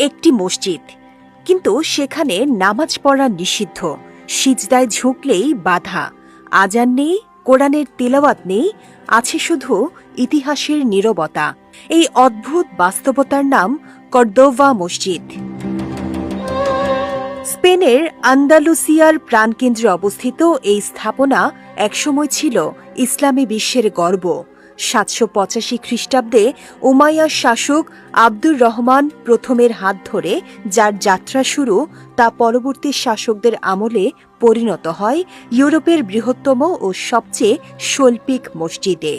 একটি মসজিদ, কিন্তু সেখানে নামাজ পড়া নিষিদ্ধ, সিজদায় ঝুঁকলেই বাধা, আজান নেই, কোরআনের তিলাওয়াত নেই, আছে শুধু ইতিহাসের নীরবতা। এই অদ্ভুত বাস্তবতার নাম কর্দোভা মসজিদ। স্পেনের আন্দালুসিয়ার প্রাণকেন্দ্রে অবস্থিত এই স্থাপনা একসময় ছিল ইসলামী বিশ্বের গর্ব। ৭৮৫ খ্রিস্টাব্দে উমাইয়ার শাসক আব্দুর রহমান প্রথমের হাত ধরে যার যাত্রা শুরু, তা পরবর্তী শাসকদের আমলে পরিণত হয় ইউরোপের বৃহত্তম ও সবচেয়ে শৈল্পিক মসজিদে।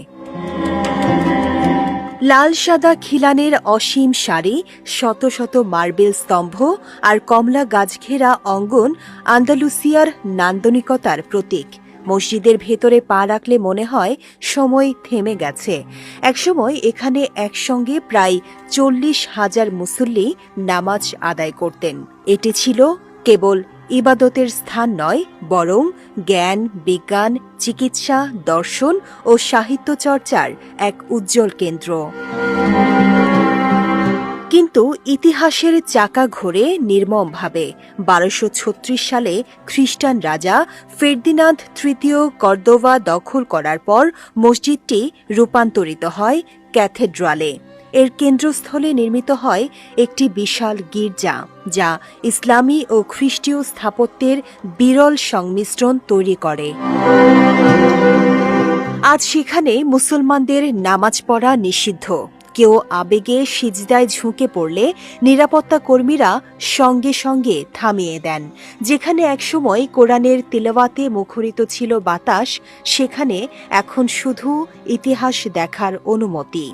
লাল সাদা খিলানের অসীম সারি, শত শত মার্বেল স্তম্ভ আর কমলা গাছঘেরা অঙ্গন আন্দালুসিয়ার নান্দনিকতার প্রতীক। মসজিদের ভেতরে পা রাখলে মনে হয় সময় থেমে গেছে। একসময় এখানে একসঙ্গে প্রায় ৪০,০০০ মুসল্লি নামাজ আদায় করতেন। এটি ছিল কেবল ইবাদতের স্থান নয়, বরং জ্ঞান, বিজ্ঞান, চিকিৎসা, দর্শন ও সাহিত্য চর্চার এক উজ্জ্বল কেন্দ্র। কিন্তু ইতিহাসের চাকা ঘোরে নির্মমভাবে। ১২৩৬ সালে খ্রিস্টান রাজা ফার্দিনান্দ তৃতীয় কর্দোভা দখল করার পর মসজিদটি রূপান্তরিত হয় ক্যাথেড্রালে। এর কেন্দ্রস্থলে নির্মিত হয় একটি বিশাল গির্জা, যা ইসলামী ও খ্রিস্টীয় স্থাপত্যের বিরল সংমিশ্রণ তৈরি করে। আজ সেখানে মুসলমানদের নামাজ পড়া নিষিদ্ধ। কেউ আবেগে সিজদায় ঝুঁকে পড়লে নিরাপত্তা কর্মীরা সঙ্গে সঙ্গে থামিয়ে দেন। যেখানে একসময় কোরআনের তিলাওয়াতে মুখরিত ছিল বাতাস, সেখানে এখন শুধু ইতিহাস দেখার অনুমতি।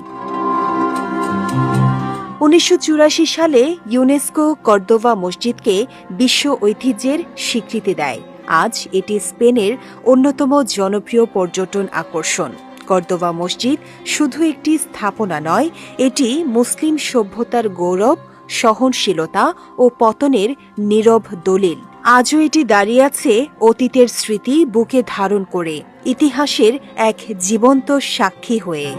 ১৯৮৪ সালে ইউনেস্কো কর্দোভা মসজিদকে বিশ্ব ঐতিহ্যের স্বীকৃতি দেয়। আজ এটি স্পেনের অন্যতম জনপ্রিয় পর্যটন আকর্ষণ। কর্দোভা মসজিদ শুধু একটি স্থাপনা নয়, এটি মুসলিম সভ্যতার গৌরব, সহনশীলতা ও পতনের নীরব দলিল। আজও এটি দাঁড়িয়ে আছে অতীতের স্মৃতি বুকে ধারণ করে, ইতিহাসের এক জীবন্ত সাক্ষী হয়ে।